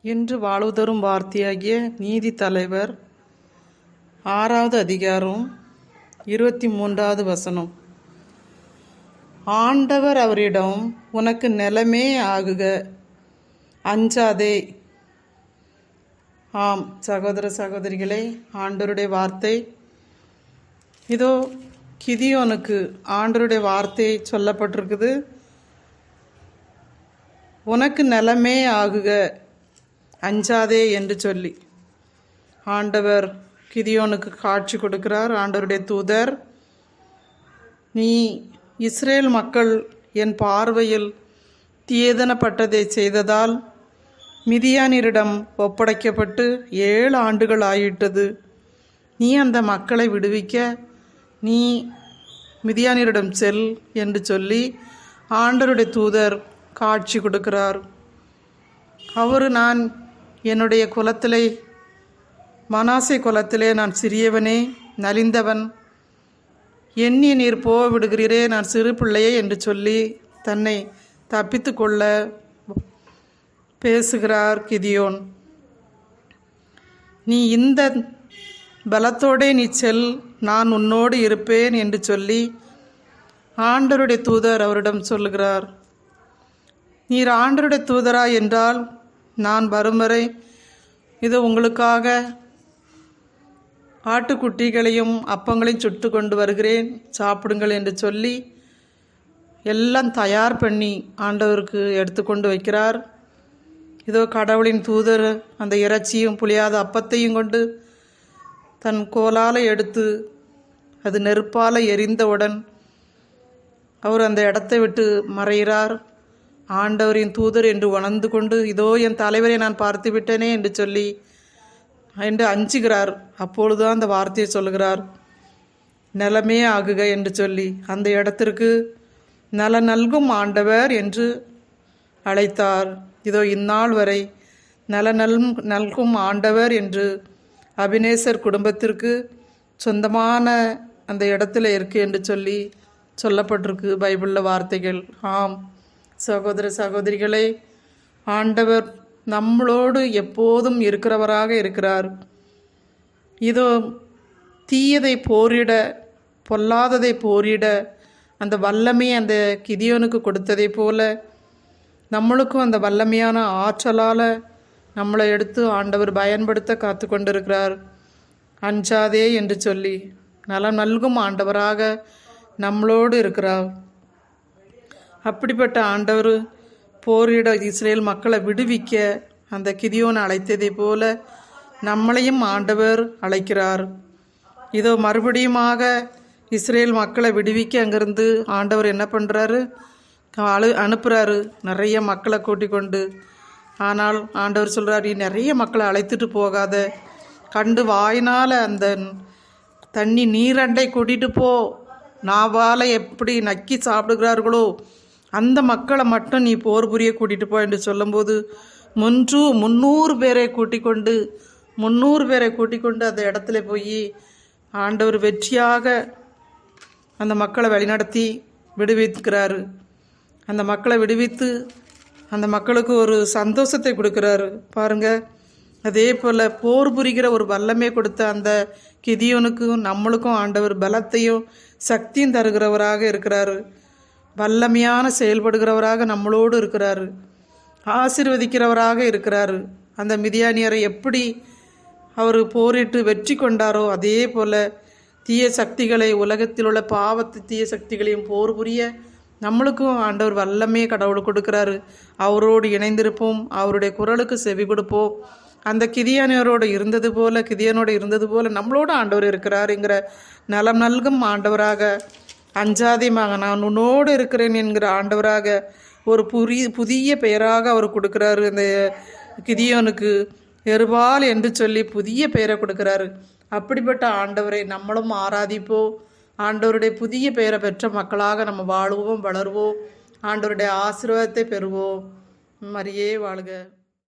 இன்று வாழ்வுதரும் வார்த்தையாகிய நீதி தலைவர் 6வது அதிகாரம் 23வது வசனம். ஆண்டவர் அவரிடம், உனக்கு நிலமே ஆகுக, அஞ்சாதே. ஆம் சகோதர சகோதரிகளே, ஆண்டவருடைய வார்த்தை இதோ கிதியோனுக்கு ஆண்டவருடைய வார்த்தை சொல்லப்பட்டிருக்குது. உனக்கு நிலமே ஆகுக, அஞ்சாதே என்று சொல்லி ஆண்டவர் கிதியோனுக்கு காட்சி கொடுக்கிறார். ஆண்டவருடைய தூதர், நீ இஸ்ரேல் மக்கள் என் பார்வையில் தீயதனப்பட்டதை செய்ததால் மிதியானியரிடம் ஒப்படைக்கப்பட்டு 7 ஆண்டுகள் ஆயிட்டது. நீ அந்த மக்களை விடுவிக்க நீ மிதியானியரிடம் செல் என்று சொல்லி ஆண்டவருடைய தூதர் காட்சி கொடுக்கிறார். நான் என்னுடைய குலத்திலே, மனாசே குலத்திலே நான் சிறியவனே, நலிந்தவன், எண்ணி நீர் போக விடுகிறீரே, நான் சிறு பிள்ளையே என்று சொல்லி தன்னை தப்பித்து கொள்ள பேசுகிறார் கிதியோன். நீ இந்த பலத்தோடே நீ செல், நான் உன்னோடு இருப்பேன் என்று சொல்லி ஆண்டவருடைய தூதர் அவரிடம் சொல்லுகிறார். நீர் ஆண்டவருடைய தூதரா என்றால் நான் வரும் வரை இது உங்களுக்காக ஆட்டுக்குட்டிகளையும் அப்பங்களையும் சுட்டு கொண்டு வருகிறேன், சாப்பிடுங்கள் என்று சொல்லி எல்லாம் தயார் பண்ணி ஆண்டவருக்கு எடுத்துக்கொண்டு வைக்கிறார். இதோ கடவுளின் தூதர் அந்த இறைச்சியும் புளியாத அப்பத்தையும் கொண்டு தன் கோலால் எடுத்து அது நெருப்பால் எரிந்தவுடன் அவர் அந்த இடத்தை விட்டு மறைகிறார். ஆண்டவரின் தூதர் என்று உணர்ந்து கொண்டு, இதோ என் தலைவரை நான் பார்த்து விட்டேனே என்று அஞ்சுகிறார். அப்பொழுதுதான் அந்த வார்த்தையை சொல்லுகிறார், நிலமே ஆகுக என்று சொல்லி அந்த இடத்திற்கு நல நல்கும் ஆண்டவர் என்று அழைத்தார். இதோ இந்நாள் வரை நல்கும் ஆண்டவர் என்று அபினேசர் குடும்பத்திற்கு சொந்தமான அந்த இடத்துல இருக்கு என்று சொல்லி சொல்லப்பட்டிருக்கு பைபிளில் வார்த்தைகள். ஆம் சகோதர சகோதரிகளே, ஆண்டவர் நம்மளோடு எப்போதும் இருக்கிறவராக இருக்கிறார். இதோ தீயதை போரிட, பொல்லாததை போரிட அந்த வல்லமையை அந்த கிதியோனுக்கு கொடுத்ததை போல நம்மளுக்கும் அந்த வல்லமையான ஆற்றலால் நம்மளை எடுத்து ஆண்டவர் பயன்படுத்த காத்து கொண்டிருக்கிறார். அஞ்சாதே என்று சொல்லி நலம் நல்கும் ஆண்டவராக நம்மளோடு இருக்கிறார். அப்படிப்பட்ட ஆண்டவர் போரிட இஸ்ரேல் மக்களை விடுவிக்க அந்த கிதியோனை அழைத்ததை போல நம்மளையும் ஆண்டவர் அழைக்கிறார். இதோ மறுபடியுமாக இஸ்ரேல் மக்களை விடுவிக்க அங்கேருந்து ஆண்டவர் என்ன பண்ணுறாரு, அனுப்புகிறாரு நிறைய மக்களை கூட்டிக் கொண்டு. ஆனால் ஆண்டவர் சொல்கிறார், நீ நிறைய மக்களை அழைத்துட்டு போகாத, கண்டு வாயினால் அந்த தண்ணி நீரண்டை கூட்டிகிட்டு போ, நாவால் எப்படி நக்கி சாப்பிடுகிறார்களோ அந்த மக்களை மட்டும் நீ போர் புரிய கூட்டிகிட்டு போ என்று சொல்லும்போது 300 பேரை கூட்டிக் கொண்டு அந்த இடத்துல போய் ஆண்டவர் வெற்றியாக அந்த மக்களை வழிநடத்தி விடுவிக்கிறாரு. அந்த மக்களை விடுவித்து அந்த மக்களுக்கு ஒரு சந்தோஷத்தை கொடுக்குறாரு. பாருங்கள், அதே போல் போர் புரிகிற ஒரு வல்லமை கொடுத்த அந்த கிதியோனுக்கும் நம்மளுக்கும் ஆண்டவர் பலத்தையும் சக்தியும் தருகிறவராக இருக்கிறாரு. வல்லமையான செயல்படுகிறவராக நம்மளோடு இருக்கிறாரு. ஆசீர்வதிக்கிறவராக இருக்கிறாரு. அந்த மிதியானியரை எப்படி அவர் போரிட்டு வெற்றி கொண்டாரோ அதே போல் தீய சக்திகளை, உலகத்தில் உள்ள பாவத்து தீய சக்திகளையும் போர் புரிய நம்மளுக்கும் ஆண்டவர் வல்லமே கடவுள் கொடுக்குறாரு. அவரோடு இணைந்திருப்போம், அவருடைய குரலுக்கு செவி கொடுப்போம். அந்த கிதியானோடு இருந்தது போல நம்மளோட ஆண்டவர் இருக்கிறாருங்கிற நலம் நல்கும் ஆண்டவராக, அஞ்சாதேமாக நான் உன்னோடு இருக்கிறேன் என்கிற ஆண்டவராக ஒரு புதிய பெயராக அவர் கொடுக்குறாரு. அந்த கிதியோனுக்கு எருபால் என்று சொல்லி புதிய பெயரை கொடுக்குறாரு. அப்படிப்பட்ட ஆண்டவரை நம்மளும் ஆராதிப்போம். ஆண்டவருடைய புதிய பெயரை பெற்ற மக்களாக நம்ம வாழுவோம், வளருவோம். ஆண்டவருடைய ஆசீர்வாதத்தை பெறுவோம். மரியே வாழ்க.